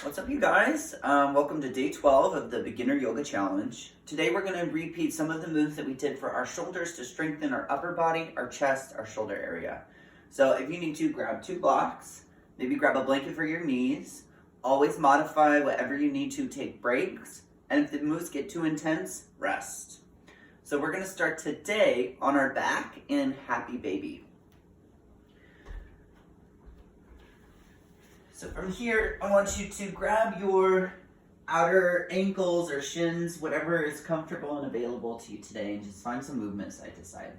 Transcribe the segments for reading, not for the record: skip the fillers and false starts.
What's up, you guys? Welcome to day 12 of the Beginner Yoga Challenge. Today we're going to repeat some of the moves that we did for our shoulders to strengthen our upper body, our chest, our shoulder area. So if you need to, grab 2 blocks, maybe grab a blanket for your knees. Always modify whatever you need to, take breaks, and if the moves get too intense, rest. So we're going to start today on our back in Happy Baby. So from here, I want you to grab your outer ankles or shins, whatever is comfortable and available to you today, and just find some movement side to side.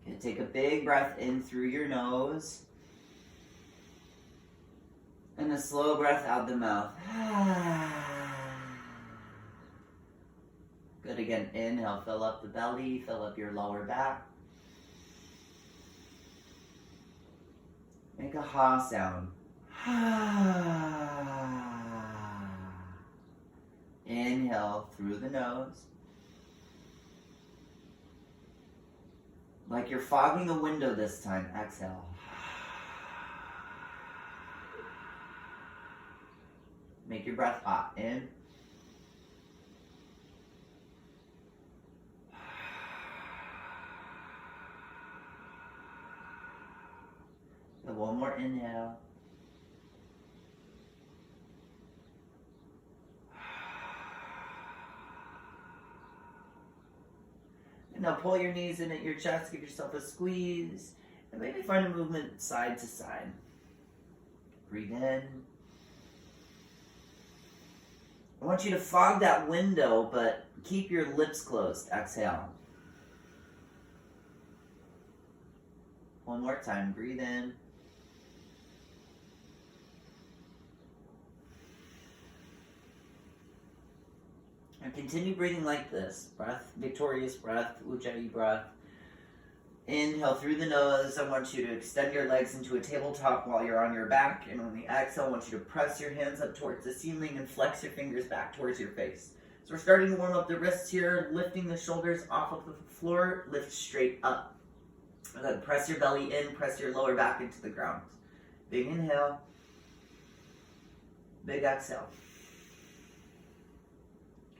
Okay, take a big breath in through your nose, and a slow breath out the mouth. Good, again, inhale, fill up the belly, fill up your lower back. Make a ha sound. Inhale through the nose. Like you're fogging a window this time. Exhale. Make your breath hot. In. And one more inhale. And now pull your knees in at your chest, give yourself a squeeze, and maybe find a movement side to side. Breathe in. I want you to fog that window, but keep your lips closed. Exhale. One more time. Breathe in. And continue breathing like this. Breath, victorious breath, Ujjayi breath. Inhale through the nose. I want you to extend your legs into a tabletop while you're on your back. And on the exhale, I want you to press your hands up towards the ceiling and flex your fingers back towards your face. So we're starting to warm up the wrists here, lifting the shoulders off of the floor, lift straight up. And then press your belly in, press your lower back into the ground. Big inhale. Big exhale.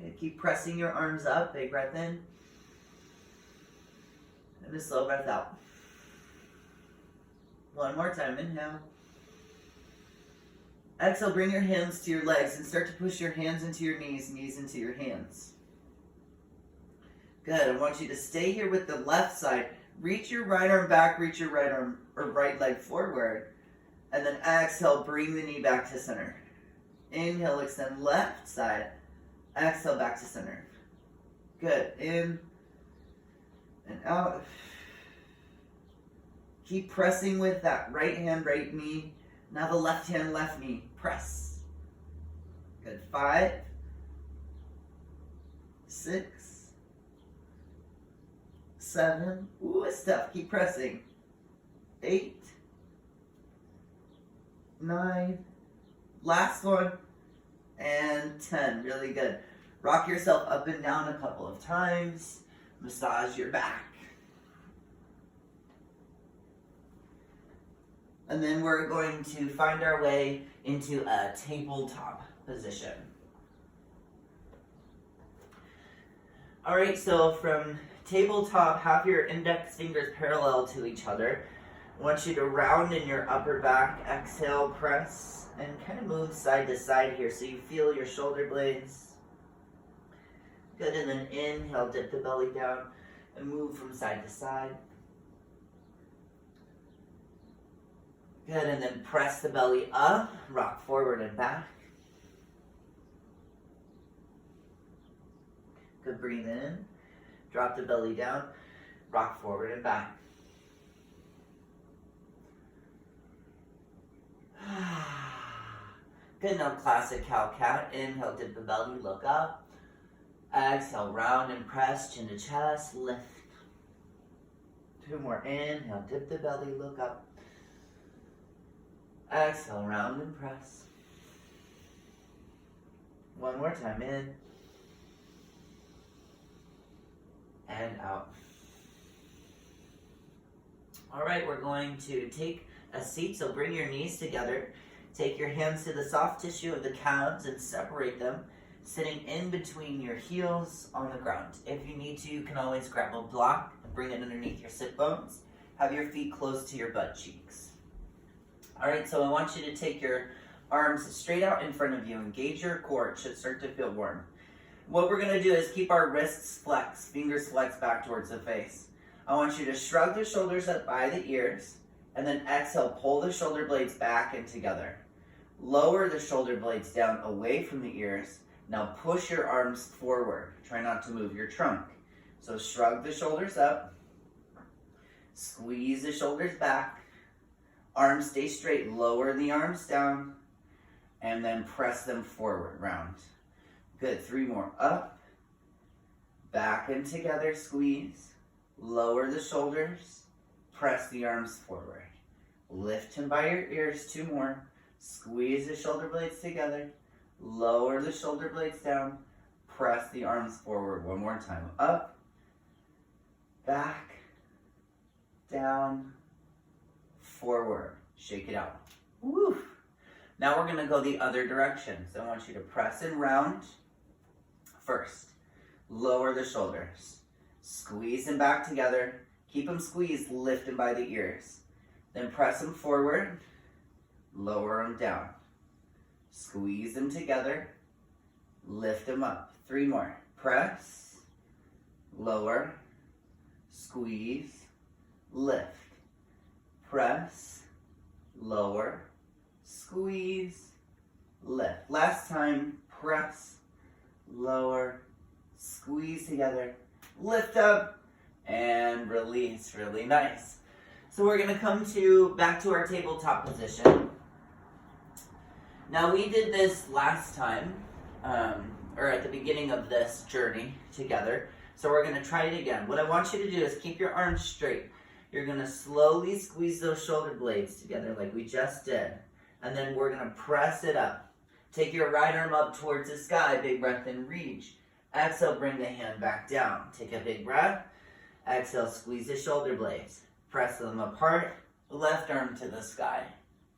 Okay, keep pressing your arms up. Big breath in. And a slow breath out. One more time. Inhale. Exhale, bring your hands to your legs and start to push your hands into your knees into your hands. Good. I want you to stay here with the left side. Reach your right arm back, reach your right arm or right leg forward. And then exhale, bring the knee back to center. Inhale, extend left side. Exhale, back to center. Good. In and out. Keep pressing with that right hand, right knee. Now the left hand, left knee. Press. Good. 5, 6, 7. Ooh, it's tough. Keep pressing. 8, 9. Last one. And 10. Really good. Rock yourself up and down a couple of times. Massage your back. And then we're going to find our way into a tabletop position. All right, so from tabletop, have your index fingers parallel to each other. I want you to round in your upper back. Exhale, press. And kind of move side to side here so you feel your shoulder blades. Good, and then inhale, dip the belly down and move from side to side. Good, and then press the belly up, rock forward and back. Good, breathe in, drop the belly down, rock forward and back. Good, now classic cow-cat. Inhale, dip the belly, look up. Exhale, round and press, chin to chest, lift. 2 more, inhale, dip the belly, look up. Exhale, round and press. 1 more time, in. And out. All right, we're going to take a seat, so bring your knees together. Take your hands to the soft tissue of the calves and separate them, sitting in between your heels on the ground. If you need to, you can always grab a block and bring it underneath your sit bones. Have your feet close to your butt cheeks. All right, so I want you to take your arms straight out in front of you. Engage your core. It should start to feel warm. What we're going to do is keep our wrists flexed, fingers flexed back towards the face. I want you to shrug the shoulders up by the ears, and then exhale, pull the shoulder blades back and together. Lower the shoulder blades down away from the ears. Now push your arms forward. Try not to move your trunk. So shrug the shoulders up. Squeeze the shoulders back. Arms stay straight. Lower the arms down. And then press them forward, round. Good, 3 more. Up. Back and together, squeeze. Lower the shoulders. Press the arms forward. Lift them by your ears, 2 more. Squeeze the shoulder blades together. Lower the shoulder blades down. Press the arms forward 1 more time. Up. Back. Down. Forward. Shake it out. Woo. Now we're going to go the other direction. So I want you to press and round first. Lower the shoulders. Squeeze them back together. Keep them squeezed. Lift them by the ears. Then press them forward. Lower them down. Squeeze them together. Lift them up. 3 more. Press. Lower. Squeeze. Lift. Press. Lower. Squeeze. Lift. Last time. Press. Lower. Squeeze together. Lift up. And release. Really nice. So we're going to come back to our tabletop position. Now we did this last time, or at the beginning of this journey together. So we're going to try it again. What I want you to do is keep your arms straight. You're going to slowly squeeze those shoulder blades together like we just did. And then we're going to press it up. Take your right arm up towards the sky. Big breath in, reach. Exhale, bring the hand back down. Take a big breath. Exhale, squeeze the shoulder blades. Press them apart. Left arm to the sky.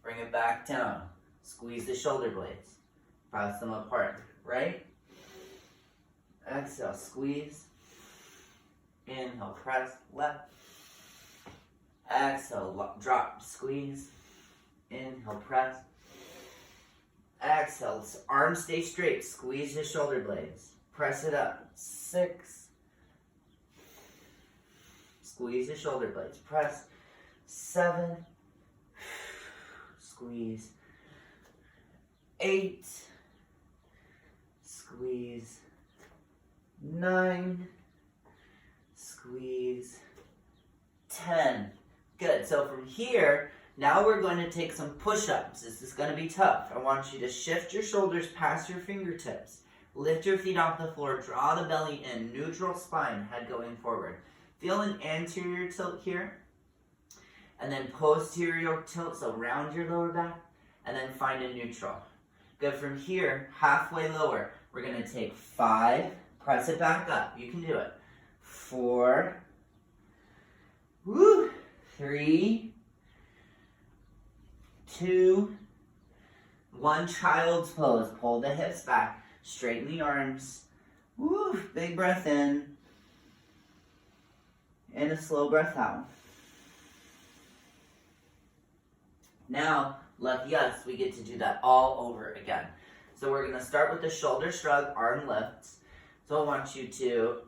Bring it back down. Squeeze the shoulder blades. Press them apart. Right? Exhale, squeeze. Inhale, press. Left. Exhale, drop, squeeze. Inhale, press. Exhale, arms stay straight. Squeeze the shoulder blades. Press it up. 6. Squeeze the shoulder blades. Press. 7. Squeeze. 8. Squeeze. 9. Squeeze. 10. Good. So from here, now we're going to take some push-ups. This is going to be tough. I want you to shift your shoulders past your fingertips. Lift your feet off the floor. Draw the belly in. Neutral spine. Head going forward. Feel an anterior tilt here. And then posterior tilt. So round your lower back. And then find a neutral. Good. From here, halfway lower. We're going to take 5. Press it back up. You can do it. 4. Woo. 3. 2. 1. Child's pose. Pull the hips back. Straighten the arms. Woo. Big breath in. And a slow breath out. Now, lucky us, we get to do that all over again. So we're going to start with the shoulder shrug, arm lifts. So I want you to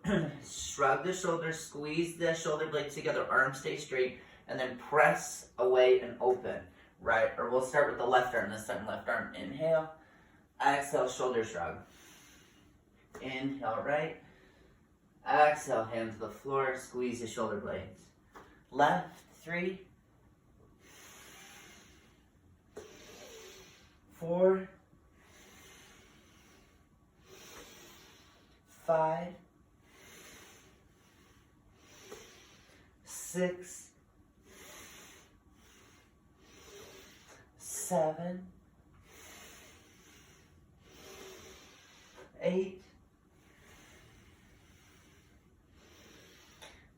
shrug the shoulders, squeeze the shoulder blades together, arms stay straight, and then press away and open. Right, or we'll start with the left arm this time. Left arm, inhale. Exhale, shoulder shrug. Inhale, right. Exhale, hand to the floor. Squeeze the shoulder blades. Left, 3. 4. 5. 6. 7. 8.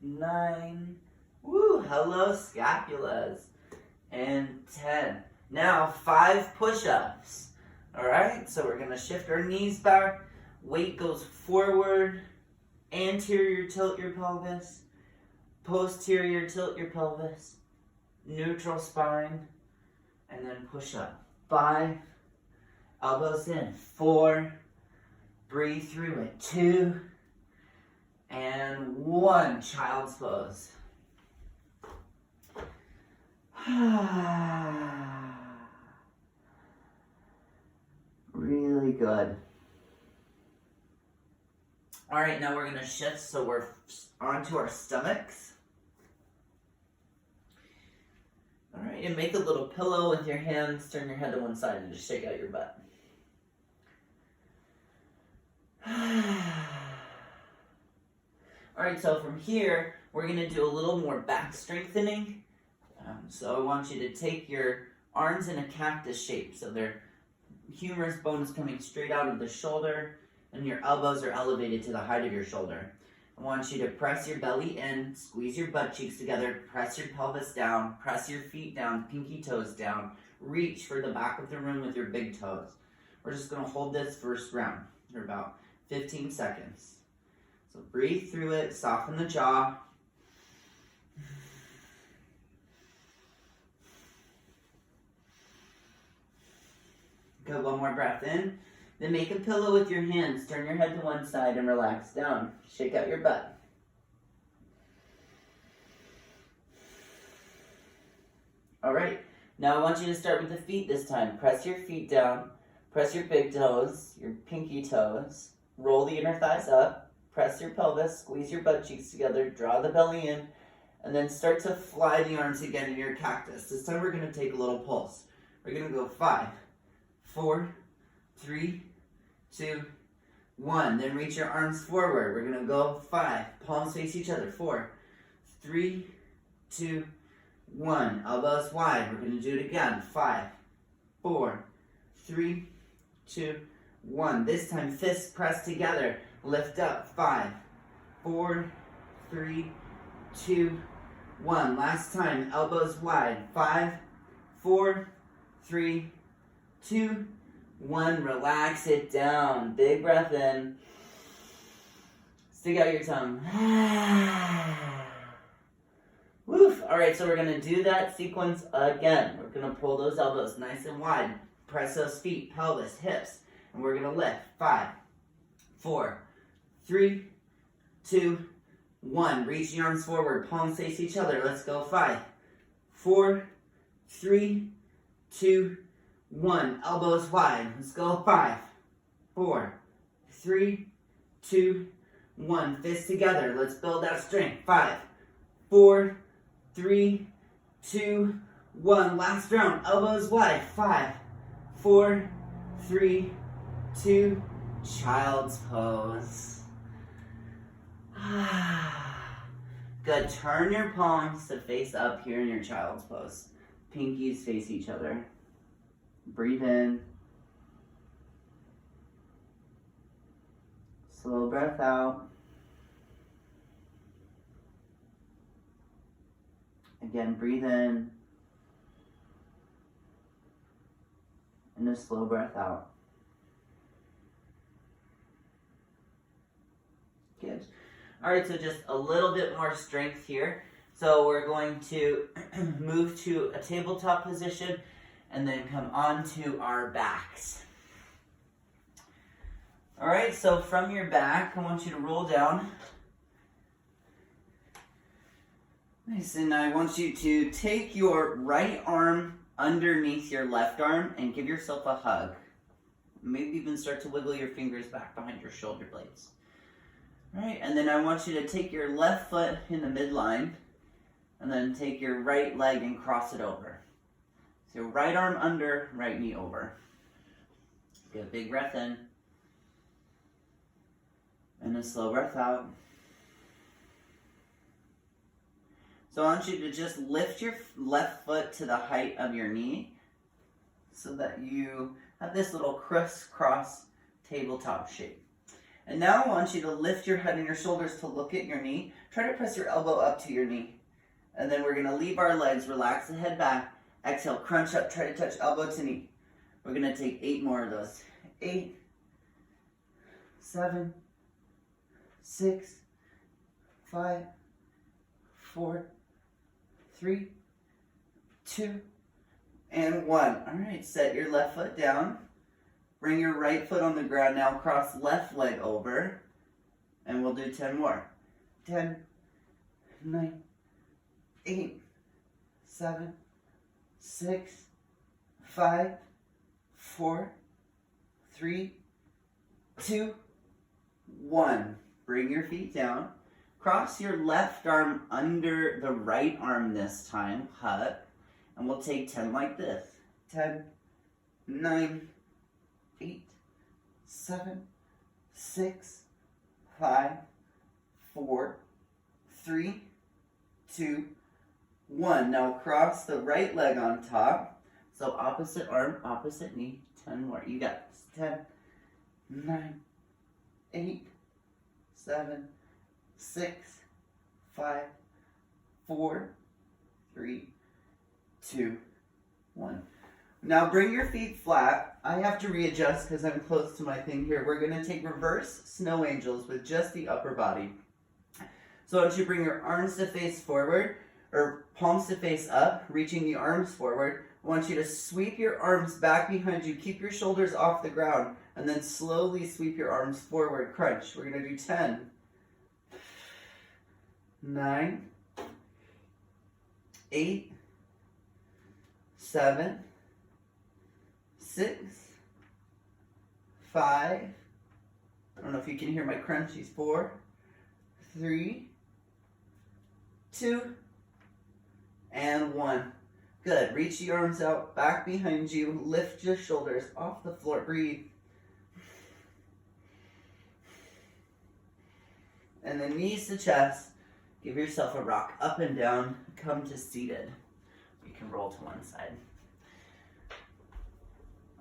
9. Woo, hello scapulas. and 10. Now 5 push-ups. Alright, so we're going to shift our knees back. Weight goes forward. Anterior, tilt your pelvis. Posterior, tilt your pelvis. Neutral spine. And then push up. 5. Elbows in. 4. Breathe through it. 2. And 1. Child's pose. Really good. All right, now we're going to shift so we're onto our stomachs. All right, and make a little pillow with your hands. Turn your head to one side and just shake out your butt. All right, so from here, we're going to do a little more back strengthening. So I want you to take your arms in a cactus shape. So their humerus bone is coming straight out of the shoulder, and your elbows are elevated to the height of your shoulder. I want you to press your belly in, squeeze your butt cheeks together, press your pelvis down, press your feet down, pinky toes down. Reach for the back of the room with your big toes. We're just going to hold this first round for about 15 seconds. So breathe through it, soften the jaw. Good, one more breath in. Then make a pillow with your hands. Turn your head to one side and relax down. Shake out your butt. All right, now I want you to start with the feet this time. Press your feet down. Press your big toes, your pinky toes. Roll the inner thighs up. Press your pelvis. Squeeze your butt cheeks together. Draw the belly in. And then start to fly the arms again in your cactus. This time we're going to take a little pulse. We're going to go 5, 4, 3, 2, 1. Then reach your arms forward. We're going to go 5. Palms face each other. 4, 3, 2, 1. Elbows wide. We're going to do it again. 5, 4, 3, 2, 1. This time fists pressed together. Lift up. 5, 4, 3, 2, 1. Last time. Elbows wide. 5, 4, 3, 2, 1. Relax it down. Big breath in. Stick out your tongue. Woof. All right, so we're going to do that sequence again. We're going to pull those elbows nice and wide. Press those feet, pelvis, hips. And we're going to lift. 5, 4, 3, 2, 1. Reach the arms forward. Palms face each other. Let's go. 5, 4, 3, 2, 1. Elbows wide. Let's go. 5, 4, 3, 2, 1. Fists together. Let's build that strength. 5, 4, 3, 2, 1. Last round. Elbows wide. 5, 4, 3, 2. Child's pose. Good. Turn your palms to face up here in your child's pose. Pinkies face each other. Breathe in. Slow breath out. Again, breathe in. And a slow breath out. Good. All right, so just a little bit more strength here. So we're going to move to a tabletop position and then come onto our backs. All right, so from your back, I want you to roll down. Nice, and I want you to take your right arm underneath your left arm and give yourself a hug. Maybe even start to wiggle your fingers back behind your shoulder blades. All right, and then I want you to take your left foot in the midline and then take your right leg and cross it over. So right arm under, right knee over. Get a big breath in. And a slow breath out. So I want you to just lift your left foot to the height of your knee so that you have this little crisscross tabletop shape. And now I want you to lift your head and your shoulders to look at your knee. Try to press your elbow up to your knee. And then we're going to leave our legs, relax the head back. Exhale, crunch up, try to touch elbow to knee. We're gonna take 8 more of those. 8, 7, 6, 5, 4, 3, 2, and 1. All right, set your left foot down. Bring your right foot on the ground now. Cross left leg over. And we'll do 10 more. 10, 9, 8, 7, 6, 5, 4, 3, 2, 1. Bring your feet down. Cross your left arm under the right arm this time. Hut. And we'll take 10 like this. 10, 9, 8, 7, 6, 5, 4, 3, 2, 1. Now cross the right leg on top. So opposite arm, opposite knee. 10 more. You got this. 10, 9, 8, 7, 6, 5, 4, 3, 2, 1. Now bring your feet flat. I have to readjust because I'm close to my thing here. We're going to take reverse snow angels with just the upper body. So I want you to bring your arms to face forward, or palms to face up, reaching the arms forward. I want you to sweep your arms back behind you. Keep your shoulders off the ground, and then slowly sweep your arms forward. Crunch. We're going to do 10, 9, 8, 7, 6, 5, I don't know if you can hear my crunchies, 4, 3, 2, and 1. Good. Reach the arms out, back behind you. Lift your shoulders off the floor. Breathe. And then knees to chest. Give yourself a rock up and down. Come to seated. You can roll to one side.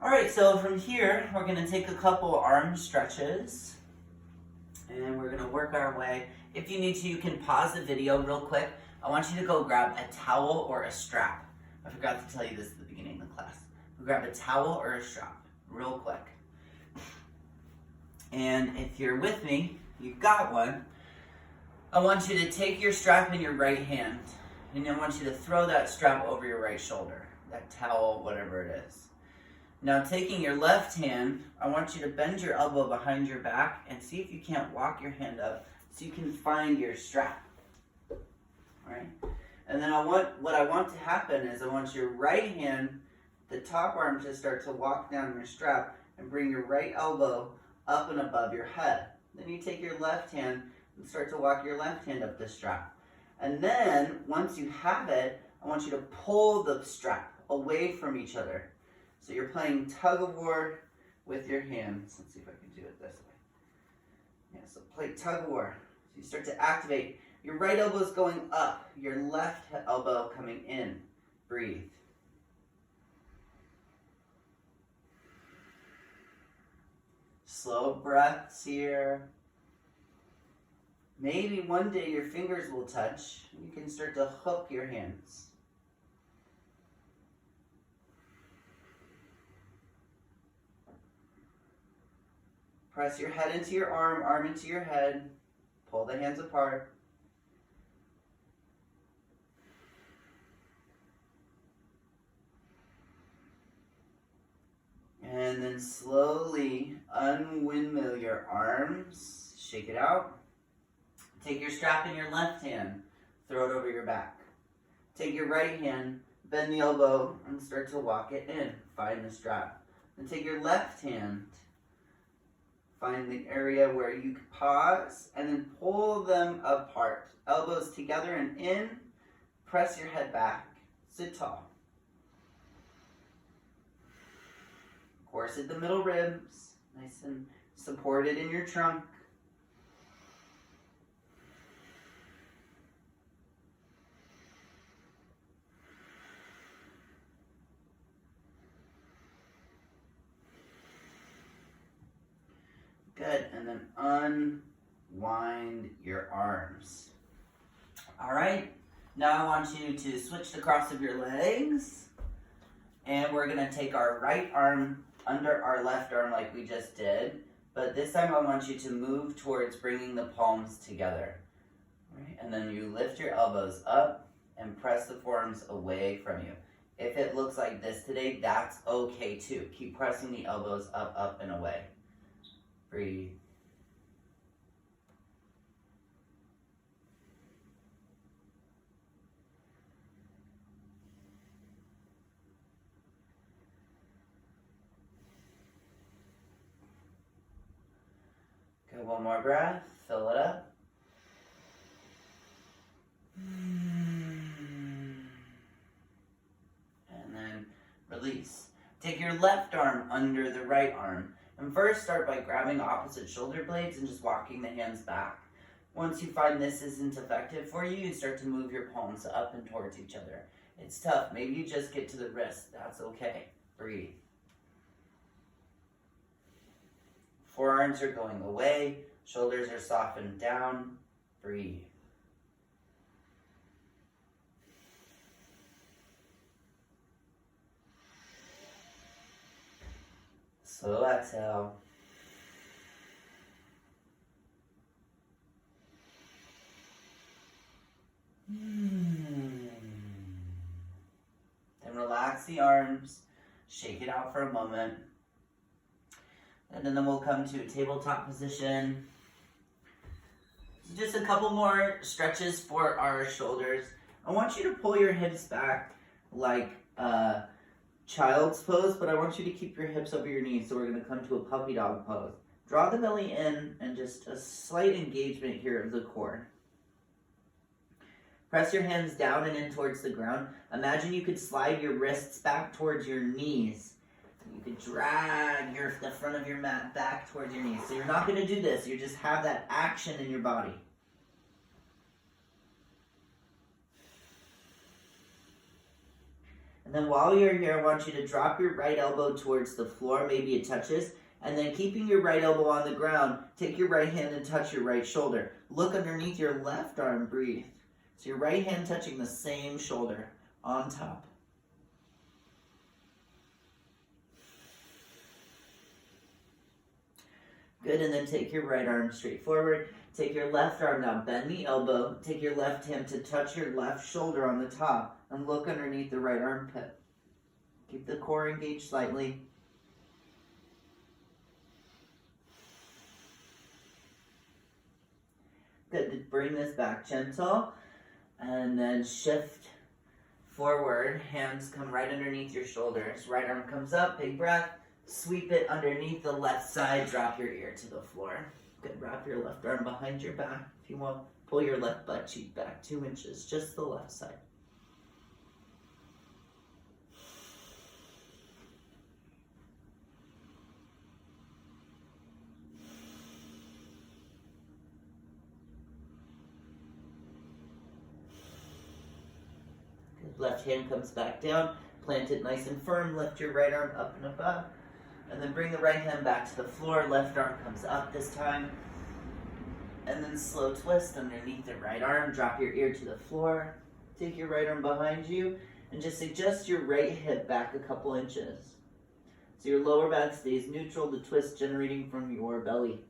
All right, so from here, we're going to take a couple arm stretches. And we're going to work our way. If you need to, you can pause the video real quick. I want you to go grab a towel or a strap. I forgot to tell you this at the beginning of the class. Grab a towel or a strap real quick. And if you're with me, you've got one. I want you to take your strap in your right hand. And I want you to throw that strap over your right shoulder. That towel, whatever it is. Now taking your left hand, I want you to bend your elbow behind your back and see if you can't walk your hand up so you can find your strap. All right? And then what I want to happen is I want your right hand, the top arm, to start to walk down your strap and bring your right elbow up and above your head. Then you take your left hand and start to walk your left hand up the strap. And then once you have it, I want you to pull the strap away from each other. So you're playing tug of war with your hands. Let's see if I can do it this way. Yeah, so play tug of war. So you start to activate. Your right elbow is going up. Your left elbow coming in. Breathe. Slow breaths here. Maybe one day your fingers will touch. You can start to hook your hands. Press your head into your arm into your head. Pull the hands apart. And then slowly unwindmill your arms. Shake it out. Take your strap in your left hand. Throw it over your back. Take your right hand, bend the elbow, and start to walk it in. Find the strap. Then take your left hand. Find the area where you can pause, and then pull them apart. Elbows together and in. Press your head back. Sit tall. Corset the middle ribs. Nice and supported in your trunk. Good, and then unwind your arms. All right, now I want you to switch the cross of your legs. And we're going to take our right arm under our left arm like we just did. But this time I want you to move towards bringing the palms together. Right? And then you lift your elbows up and press the forearms away from you. If it looks like this today, that's okay too. Keep pressing the elbows up, up, and away. Breathe. Okay, one more breath. Fill it up. Release. Take your left arm under the right arm. And first start by grabbing opposite shoulder blades and just walking the hands back. Once you find this isn't effective for you, you start to move your palms up and towards each other. It's tough. Maybe you just get to the wrist. That's okay. Breathe. Forearms are going away. Shoulders are softened down. Breathe. Slow exhale. Then relax the arms. Shake it out for a moment. And then we'll come to a tabletop position. Just a couple more stretches for our shoulders. I want you to pull your hips back like child's pose, but I want you to keep your hips over your knees, so we're going to come to a puppy dog pose. Draw the belly in and just a slight engagement here of the core. Press your hands down and in towards the ground. Imagine you could slide your wrists back towards your knees. You could drag the front of your mat back towards your knees. So you're not going to do this. You just have that action in your body. And then while you're here, I want you to drop your right elbow towards the floor. Maybe it touches. And then keeping your right elbow on the ground, take your right hand and touch your right shoulder. Look underneath your left arm. Breathe. So your right hand touching the same shoulder on top. Good, and then take your right arm straight forward. Take your left arm down, bend the elbow. Take your left hand to touch your left shoulder on the top and look underneath the right armpit. Keep the core engaged slightly. Good, to bring this back gentle and then shift forward. Hands come right underneath your shoulders. Right arm comes up, big breath. Sweep it underneath the left side, drop your ear to the floor. Good, wrap your left arm behind your back. If you want, pull your left butt cheek back 2 inches, just the left side. Good, left hand comes back down, plant it nice and firm, lift your right arm up and above. And then bring the right hand back to the floor. Left arm comes up this time. And then slow twist underneath the right arm. Drop your ear to the floor. Take your right arm behind you. And just adjust your right hip back a couple inches. So your lower back stays neutral. The twist generating from your belly.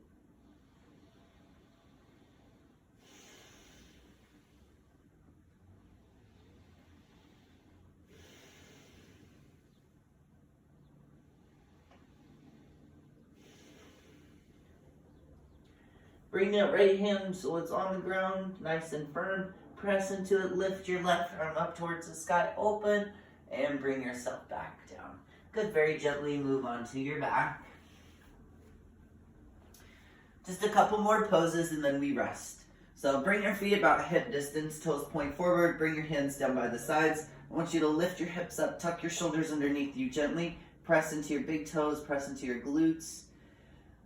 Bring that right hand so it's on the ground, nice and firm. Press into it, lift your left arm up towards the sky, open, and bring yourself back down. Good, very gently move onto your back. Just a couple more poses and then we rest. So bring your feet about hip distance, toes point forward, bring your hands down by the sides. I want you to lift your hips up, tuck your shoulders underneath you gently, press into your big toes, press into your glutes.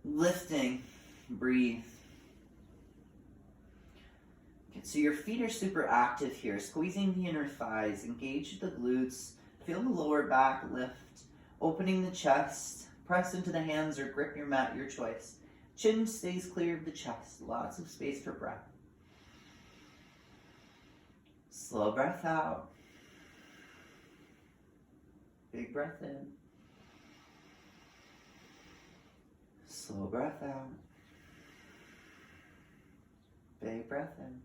Lifting, breathe. Okay, so your feet are super active here, squeezing the inner thighs, engage the glutes, feel the lower back lift, opening the chest, press into the hands or grip your mat, your choice. Chin stays clear of the chest, lots of space for breath. Slow breath out. Big Big breath in. Slow breath out. Big breath in.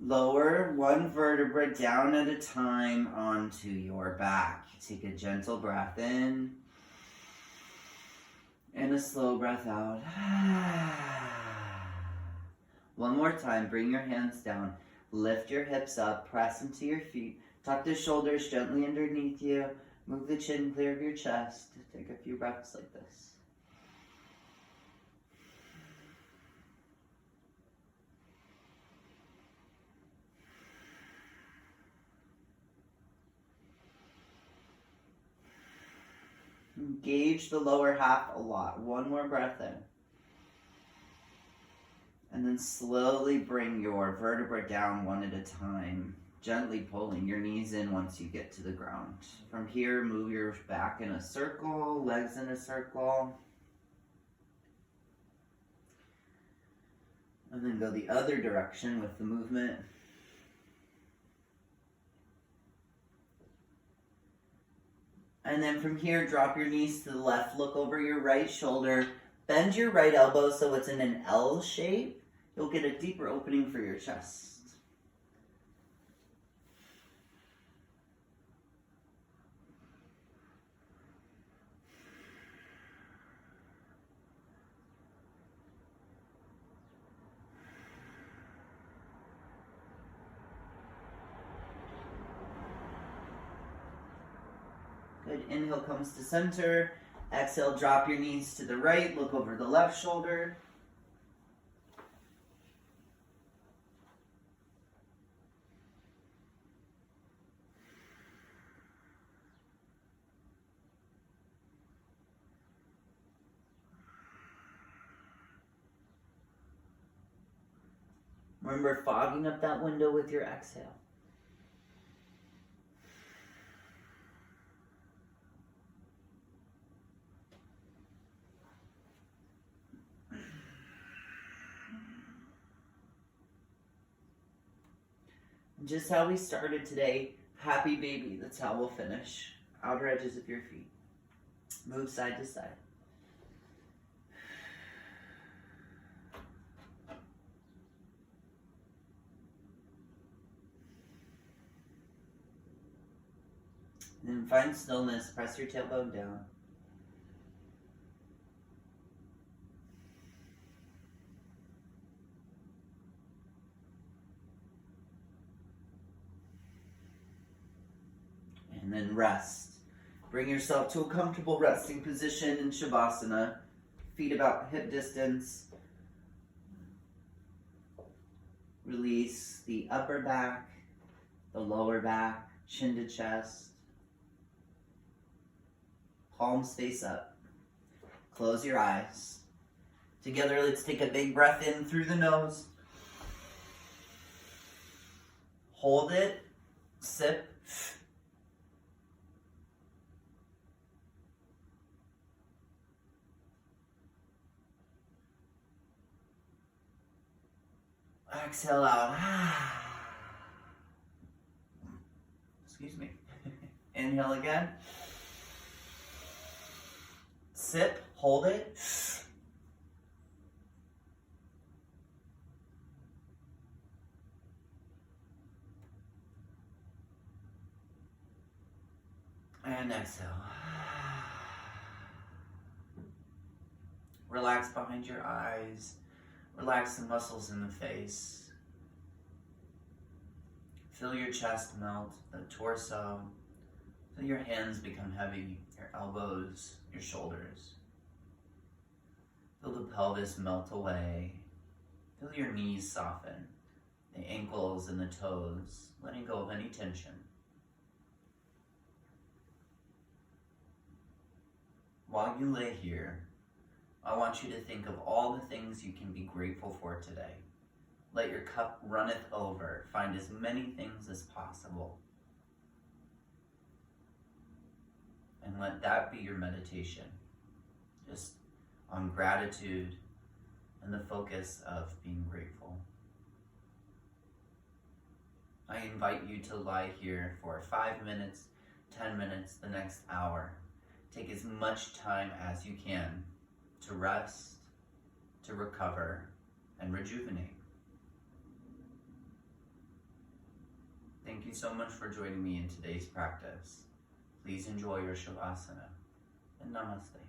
Lower one vertebra down at a time onto your back. Take a gentle breath in and a slow breath out. One more time, bring your hands down. Lift your hips up, press into your feet. Tuck the shoulders gently underneath you. Move the chin clear of your chest. Take a few breaths like this. Engage the lower half a lot. One more breath in. And then slowly bring your vertebra down one at a time, gently pulling your knees in once you get to the ground. From here, move your back in a circle, legs in a circle. And then go the other direction with the movement. And then from here, drop your knees to the left, look over your right shoulder, bend your right elbow so it's in an L shape. You'll get a deeper opening for your chest. Good. Inhale comes to center. Exhale, drop your knees to the right. Look over the left shoulder. Remember fogging up that window with your exhale. Just how we started today, happy baby, that's how we'll finish. Outer edges of your feet. Move side to side. And then find stillness, press your tailbone down. And then rest. Bring yourself to a comfortable resting position in Shavasana. Feet about hip distance. Release the upper back, the lower back, chin to chest. Palms face up. Close your eyes. Together, let's take a big breath in through the nose. Hold it. Sip. Exhale out. Excuse me. Inhale again. Sip, hold it. And exhale. Relax behind your eyes. Relax the muscles in the face. Feel your chest melt, the torso. Feel your hands become heavy, your elbows, your shoulders. Feel the pelvis melt away. Feel your knees soften, the ankles and the toes, letting go of any tension. While you lay here, I want you to think of all the things you can be grateful for today. Let your cup runneth over. Find as many things as possible. And let that be your meditation. Just on gratitude and the focus of being grateful. I invite you to lie here for 5 minutes 10 minutes, the next hour. Take as much time as you can to rest, to recover, and rejuvenate. Thank you so much for joining me in today's practice. Please enjoy your Shavasana, and Namaste.